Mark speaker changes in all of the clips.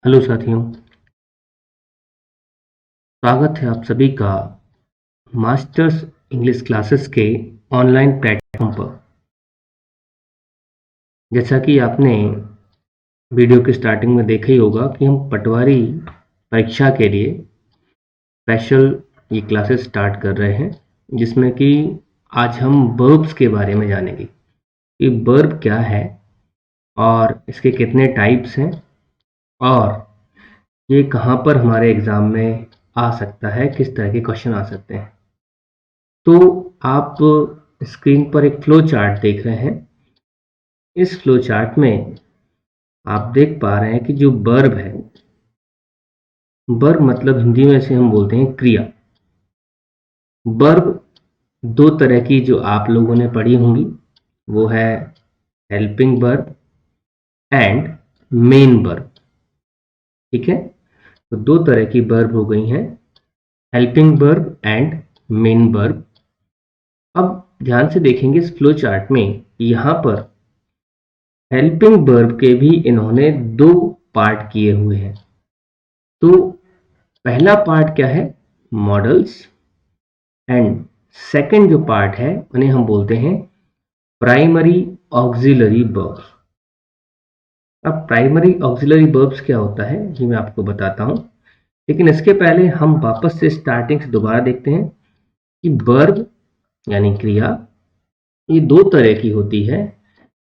Speaker 1: Hello साथियों, स्वागत है आप सभी का मास्टर्स इंग्लिश क्लासेस के ऑनलाइन प्लेटफॉर्म पर। जैसा कि आपने वीडियो के स्टार्टिंग में देखा ही होगा कि हम पटवारी परीक्षा के लिए स्पेशल ये क्लासेस स्टार्ट कर रहे हैं, जिसमें कि आज हम वर्ब्स के बारे में जानेंगे कि वर्ब क्या है और इसके कितने टाइप्स हैं और ये कहाँ पर हमारे एग्ज़ाम में आ सकता है, किस तरह के क्वेश्चन आ सकते हैं। तो आप स्क्रीन पर एक फ्लो चार्ट देख रहे हैं। इस फ्लो चार्ट में आप देख पा रहे हैं कि जो वर्ब है, वर्ब मतलब हिंदी में से हम बोलते हैं क्रिया। वर्ब दो तरह की जो आप लोगों ने पढ़ी होंगी, वो है helping verb and main verb. ठीक है, तो दो तरह की वर्ब हो गई हैं, helping verb and main verb. अब ध्यान से देखेंगे इस फ्लो चार्ट में, यहाँ पर हेल्पिंग वर्ब के भी इन्होंने दो पार्ट किए हुए हैं। तो पहला पार्ट क्या है, मॉडल्स, एंड सेकंड जो पार्ट है उन्हें हम बोलते हैं प्राइमरी ऑक्सिलरी वर्ब्स। अब प्राइमरी ऑक्सिलरी वर्ब्स क्या होता है ये मैं आपको बताता हूं, लेकिन इसके पहले हम वापस से स्टार्टिंग से दोबारा देखते हैं कि वर्ब यानी क्रिया ये दो तरह की होती है,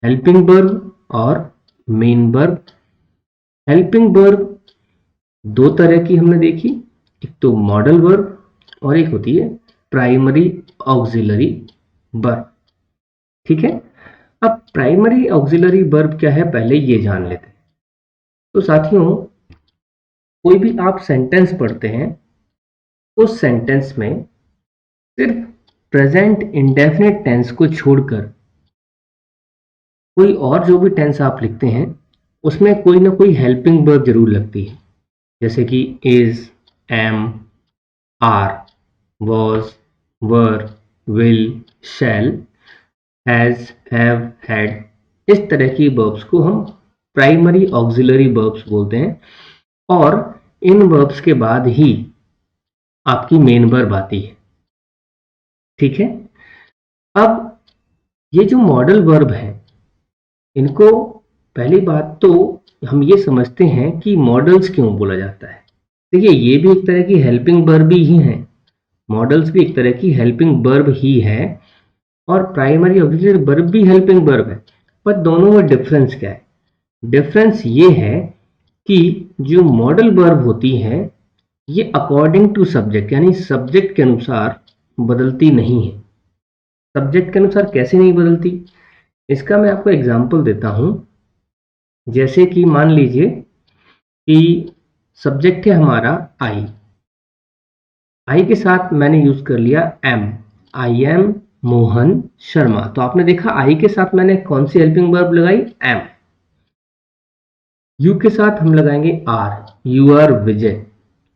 Speaker 1: हेल्पिंग वर्ब और मेन वर्ब। हेल्पिंग वर्ब दो तरह की हमने देखी, एक तो मॉडल वर्ब और एक होती है प्राइमरी ऑक्सिलरी वर्ब। ठीक है, अब प्राइमरी ऑक्सिलरी वर्ब क्या है पहले ये जान लेते हैं। तो साथियों, कोई भी आप सेंटेंस पढ़ते हैं, उस सेंटेंस में सिर्फ प्रेजेंट इंडेफिनिट टेंस को छोड़कर कोई और जो भी टेंस आप लिखते हैं उसमें कोई ना कोई हेल्पिंग वर्ब जरूर लगती है, जैसे कि is, am, are, was, were, will, shall, has, have, had, इस तरह की वर्ब्स को हम प्राइमरी ऑक्सिलरी वर्ब्स बोलते हैं और इन वर्ब्स के बाद ही आपकी मेन वर्ब आती है। ठीक है, अब ये जो मॉडल वर्ब है, इनको पहली बात तो हम ये समझते हैं कि मॉडल्स क्यों बोला जाता है। देखिए, ये भी एक तरह की हेल्पिंग वर्ब ही है, मॉडल्स भी एक तरह की हेल्पिंग वर्ब ही है और प्राइमरी ऑक्सिलरी वर्ब भी हेल्पिंग वर्ब है। पर दोनों में डिफरेंस क्या है? डिफरेंस ये है कि जो मॉडल वर्ब होती है ये अकॉर्डिंग टू सब्जेक्ट यानी सब्जेक्ट के अनुसार बदलती नहीं है। सब्जेक्ट के अनुसार कैसे नहीं बदलती, इसका मैं आपको एग्जांपल देता हूं। जैसे कि मान लीजिए कि सब्जेक्ट है हमारा आई, आई के साथ मैंने यूज कर लिया am, I am Mohan Sharma. तो आपने देखा आई के साथ मैंने कौन सी हेल्पिंग वर्ब लगाई, एम। यू के साथ हम लगाएंगे are, you are Vijay,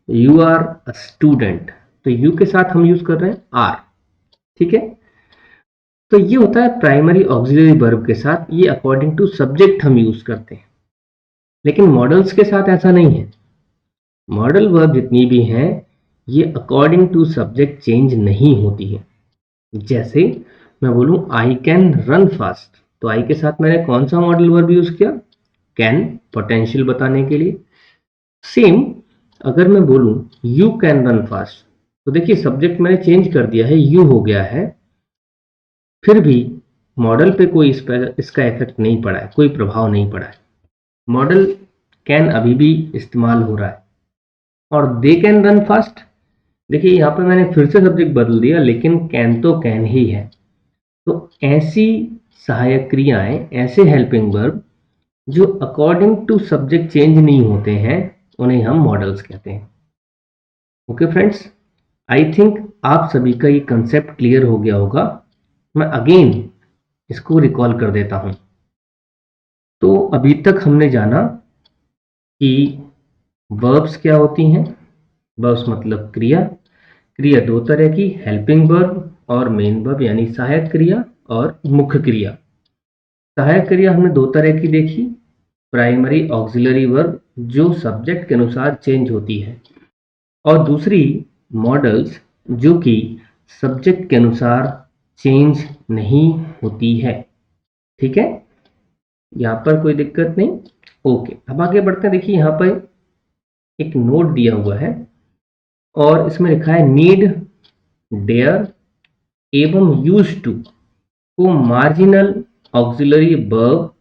Speaker 1: you are a student. तो यू के साथ हम यूज कर रहे हैं आर। ठीक है, तो ये होता है प्राइमरी ऑक्सिलरी वर्ब के साथ, ये अकॉर्डिंग टू सब्जेक्ट हम यूज करते हैं। लेकिन मॉडल्स के साथ ऐसा नहीं है। मॉडल वर्ब जितनी भी हैं ये अकॉर्डिंग टू सब्जेक्ट चेंज नहीं होती है। जैसे मैं बोलूं आई कैन रन फास्ट, तो आई के साथ मैंने कौन सा मॉडल वर्ब यूज किया, कैन, पोटेंशियल बताने के लिए। सेम अगर मैं बोलूं यू कैन रन फास्ट, तो देखिए सब्जेक्ट मैंने चेंज कर दिया है, यू हो गया है, फिर भी मॉडल पे कोई इसका इफेक्ट नहीं पड़ा है, कोई प्रभाव नहीं पड़ा है। मॉडल कैन अभी भी इस्तेमाल हो रहा है। और दे कैन रन फास्ट, देखिए यहाँ पे मैंने फिर से सब्जेक्ट बदल दिया लेकिन कैन तो कैन ही है। तो ऐसी सहायक क्रियाएं, ऐसे हेल्पिंग वर्ब जो अकॉर्डिंग टू सब्जेक्ट चेंज नहीं होते हैं उन्हें हम मॉडल्स कहते हैं। ओके फ्रेंड्स, आई थिंक आप सभी का ये कंसेप्ट क्लियर हो गया होगा। मैं अगेन इसको रिकॉल कर देता हूं। तो अभी तक हमने जाना कि वर्ब्स क्या होती हैं। वर्ब्स मतलब क्रिया, क्रिया दो तरह की, हेल्पिंग वर्ब और मेन वर्ब यानी सहायक क्रिया और मुख्य क्रिया। सहायक क्रिया हमने दो तरह की देखी, प्राइमरी ऑक्सिलरी वर्ब जो सब्जेक्ट के अनुसार चेंज होती है, और दूसरी मॉडल्स जो कि सब्जेक्ट के अनुसार चेंज नहीं होती है। ठीक है, यहाँ पर कोई दिक्कत नहीं। ओके, अब आगे बढ़ते हैं। देखिए यहाँ पर एक नोट दिया हुआ है और इसमें लिखा है नीड, डेयर एवं यूज टू को मार्जिनल ऑक्सिलरी वर्ब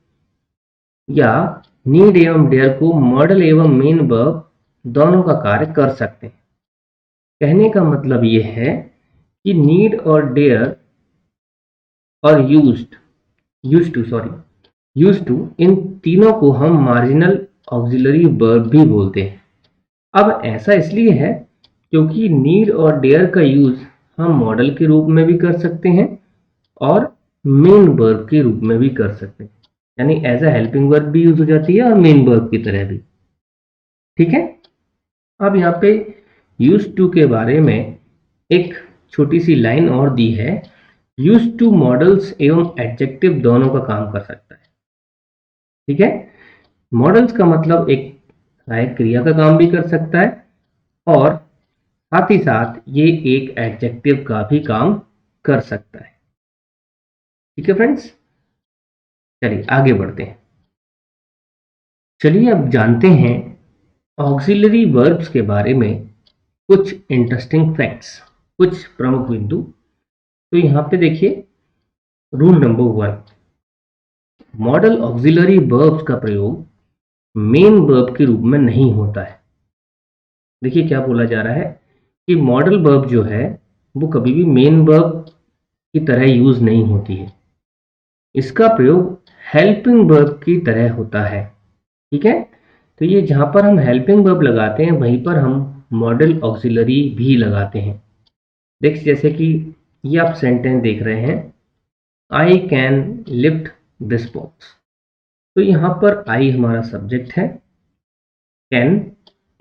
Speaker 1: या नीड एवं डेयर को मॉडल एवं मेन वर्ब दोनों का कार्य कर सकते हैं। कहने का मतलब ये है कि नीड और डेयर और यूज टू इन तीनों को हम मार्जिनल ऑक्सिलरी वर्ब भी बोलते हैं। अब ऐसा इसलिए है क्योंकि नीड और डेयर का यूज हम मॉडल के रूप में भी कर सकते हैं और मेन वर्ब के रूप में भी कर सकते हैं, यानी एज अ हेल्पिंग वर्ब भी यूज हो जाती है और मेन वर्ब की तरह भी। ठीक है, अब यहाँ पे यूज टू के बारे में एक छोटी सी लाइन और दी है। यूज टू मॉडल्स एवं एडजेक्टिव दोनों का काम कर सकता है। ठीक है, मॉडल्स का मतलब एक सहायक क्रिया का काम भी कर सकता है और साथ ही साथ ये एक एडजेक्टिव का भी काम कर सकता है। ठीक है फ्रेंड्स, चलिए आगे बढ़ते हैं। चलिए अब जानते हैं ऑक्सिलरी वर्ब्स के बारे में कुछ इंटरेस्टिंग फैक्ट्स, कुछ प्रमुख बिंदु। तो यहाँ पे देखिए, rule number 1, model auxiliary verbs का प्रयोग मेन वर्ब के रूप में नहीं होता है। देखिए क्या बोला जा रहा है कि मॉडल वर्ब जो है वो कभी भी मेन वर्ब की तरह यूज नहीं होती है, इसका प्रयोग हेल्पिंग वर्ब की तरह होता है। ठीक है, तो ये जहां पर हम हेल्पिंग वर्ब लगाते हैं वहीं पर हम मॉडल ऑक्सिलरी भी लगाते हैं। देख, जैसे कि ये आप सेंटेंस देख रहे हैं, I can lift this box. तो यहाँ पर आई हमारा सब्जेक्ट है, कैन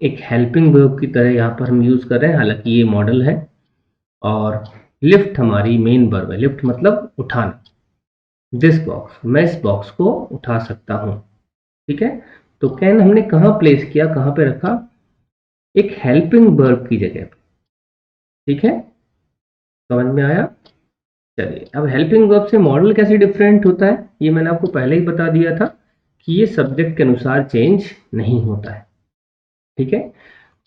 Speaker 1: एक हेल्पिंग वर्ब की तरह यहाँ पर हम यूज कर रहे हैं, हालांकि ये मॉडल है, और लिफ्ट हमारी मेन वर्ब है। लिफ्ट मतलब उठाना। दिस बॉक्स, मैं इस बॉक्स को उठा सकता हूं। ठीक है, तो कैन हमने कहां प्लेस किया, कहां पे रखा, एक हेल्पिंग वर्ब की जगह पे। ठीक है, समझ में आया। चलिए, अब हेल्पिंग वर्ब से मॉडल कैसे डिफरेंट होता है, ये मैंने आपको पहले ही बता दिया था कि ये सब्जेक्ट के अनुसार चेंज नहीं होता है। ठीक है,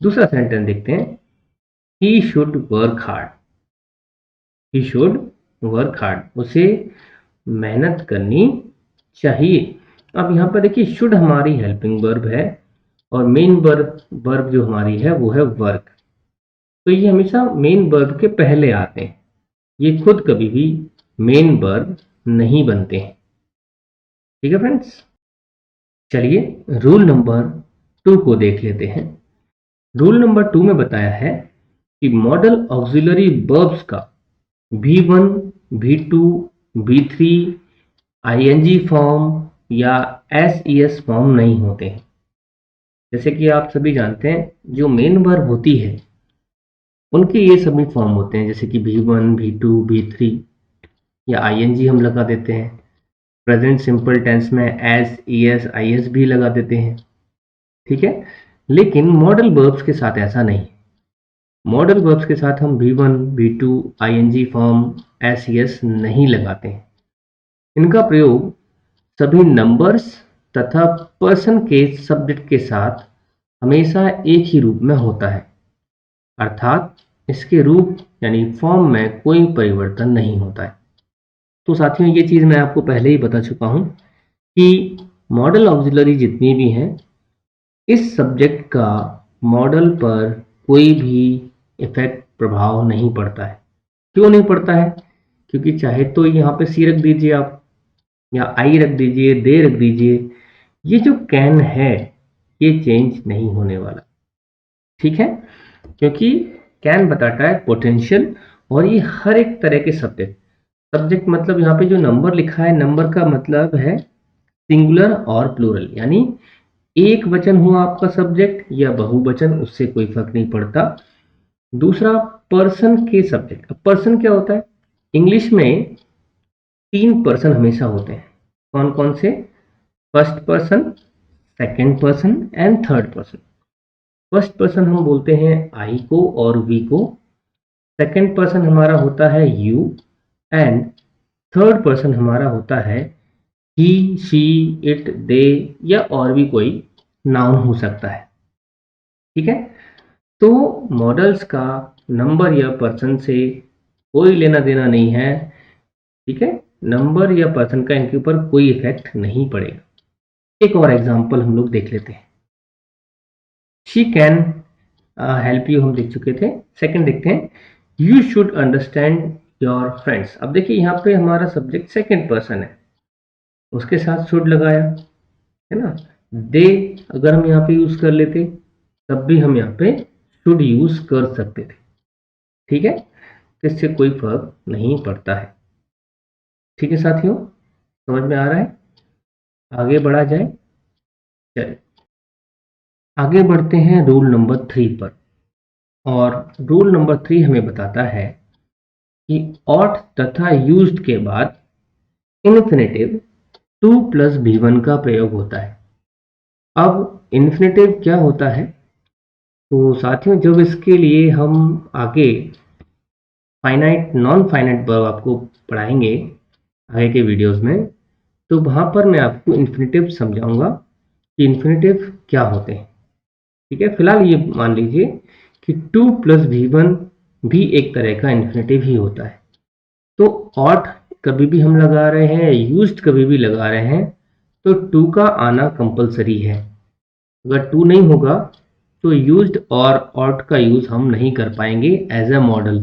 Speaker 1: दूसरा सेंटेंस देखते हैं, he should work hard. He should work hard, उसे मेहनत करनी चाहिए। अब यहाँ पर देखिए, शुड हमारी हेल्पिंग वर्ब है और मेन वर्ब जो हमारी है वो है वर्क। तो ये हमेशा मेन वर्ब के पहले आते हैं, ये खुद कभी भी मेन वर्ब नहीं बनते हैं। ठीक है फ्रेंड्स, चलिए रूल नंबर 2 को देख लेते हैं। रूल नंबर 2 में बताया है कि मॉडल ऑक्सिलरी वर्ब्स का V1, V2, V3 ING form या एसईएस फॉर्म नहीं होते हैं। जैसे कि आप सभी जानते हैं, जो मेन वर्ब होती है उनके ये सभी फॉर्म होते हैं, जैसे कि V1, V2, V3 या आईएनजी हम लगा देते हैं। प्रेजेंट सिंपल टेंस में एस, ईएस, आईएस भी लगा देते हैं। ठीक है, लेकिन मॉडल वर्ब्स के साथ ऐसा नहीं। मॉडल वर्ब्स के साथ हम V1, V2 ING form, SES नहीं लगाते हैं। इनका प्रयोग सभी नंबर्स तथा पर्सन के सब्जेक्ट के साथ हमेशा एक ही रूप में होता है, अर्थात इसके रूप यानी फॉर्म में कोई परिवर्तन नहीं होता है। तो साथियों, ये चीज़ मैं आपको पहले ही बता चुका हूं कि मॉडल ऑक्सिलरी जितनी भी हैं, इस सब्जेक्ट का मॉडल पर कोई भी इफेक्ट, प्रभाव नहीं पड़ता है। क्यों नहीं पड़ता है? क्योंकि चाहे तो यहाँ पे सी रख दीजिए आप, या आई रख दीजिए, दे रख दीजिए, ये जो कैन है ये चेंज नहीं होने वाला। ठीक है, क्योंकि कैन बताता है पोटेंशियल, और ये हर एक तरह के सब्जेक्ट मतलब यहाँ पे जो नंबर लिखा है, नंबर का मतलब है सिंगुलर और प्लूरल, यानी एक वचन हुआ आपका सब्जेक्ट या बहुवचन, उससे कोई फर्क नहीं पड़ता। दूसरा, पर्सन के सब्जेक्ट। अब पर्सन क्या होता है? इंग्लिश में 3 पर्सन हमेशा होते हैं। कौन कौन से? First person, second person and third person. First person हम बोलते हैं आई को और वी को, सेकेंड पर्सन हमारा होता है यू, एंड थर्ड पर्सन हमारा होता है ही, शी, इट, दे, या और भी कोई नाउन हो सकता है। ठीक है, तो मॉडल्स का नंबर या पर्सन से कोई लेना देना नहीं है। ठीक है, नंबर या पर्सन का इनके ऊपर कोई इफेक्ट नहीं पड़ेगा। एक और एग्जांपल हम लोग देख लेते हैं। शी कैन हेल्प यू हम देख चुके थे। सेकंड देखते हैं, you should understand your friends. अब देखिए यहाँ पे हमारा सब्जेक्ट सेकंड पर्सन है, उसके साथ शुड लगाया है ना। दे अगर हम यहाँ पे यूज कर लेते तब भी हम यहाँ पे शुड यूज कर सकते थे। ठीक है, इससे कोई फर्क नहीं पड़ता है। ठीक है साथियों, समझ में आ रहा है? आगे बढ़ा जाए। चलिए आगे बढ़ते हैं रूल नंबर 3 पर। और रूल नंबर 3 हमें बताता है कि ऑट तथा यूज्ड के बाद इन्फिनेटिव 2 प्लस भी1 का प्रयोग होता है। अब इन्फिनेटिव क्या होता है? तो साथियों जब इसके लिए हम आगे फाइनाइट नॉन फाइनाइट वर्ब आपको पढ़ाएंगे आगे के वीडियोस में, तो वहां पर मैं आपको इन्फिनेटिव समझाऊंगा कि इन्फिनेटिव क्या होते हैं। ठीक है, फिलहाल ये मान लीजिए कि 2 प्लस भी1 भी एक तरह का इन्फिनेटिव ही होता है। तो ऑट कभी भी हम लगा रहे हैं, यूज्ड कभी भी लगा रहे हैं, तो 2 का आना कंपलसरी है। अगर 2 नहीं होगा तो यूज्ड और ऑट का यूज हम नहीं कर पाएंगे एज अ मॉडल।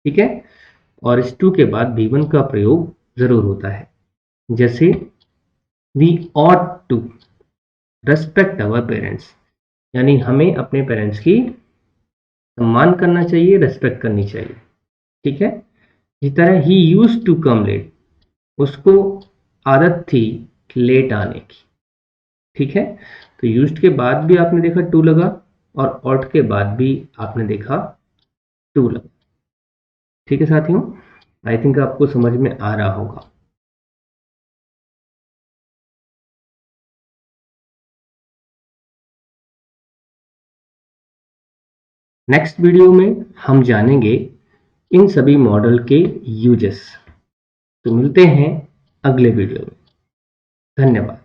Speaker 1: ठीक है, और इस 2 के बाद भी1 का प्रयोग जरूर होता है। जैसे we ought to respect our parents, यानी हमें अपने पेरेंट्स की सम्मान करना चाहिए, रेस्पेक्ट करनी चाहिए। ठीक है, इसी तरह ही यूज टू कम लेट, उसको आदत थी लेट आने की। ठीक है, तो यूज्ड के बाद भी आपने देखा 2 लगा, और ऑट के बाद भी आपने देखा 2 लगा। ठीक है साथियों, आई थिंक आपको समझ में आ रहा होगा। नेक्स्ट वीडियो में हम जानेंगे इन सभी मॉडल के यूजेस। तो मिलते हैं अगले वीडियो में। धन्यवाद।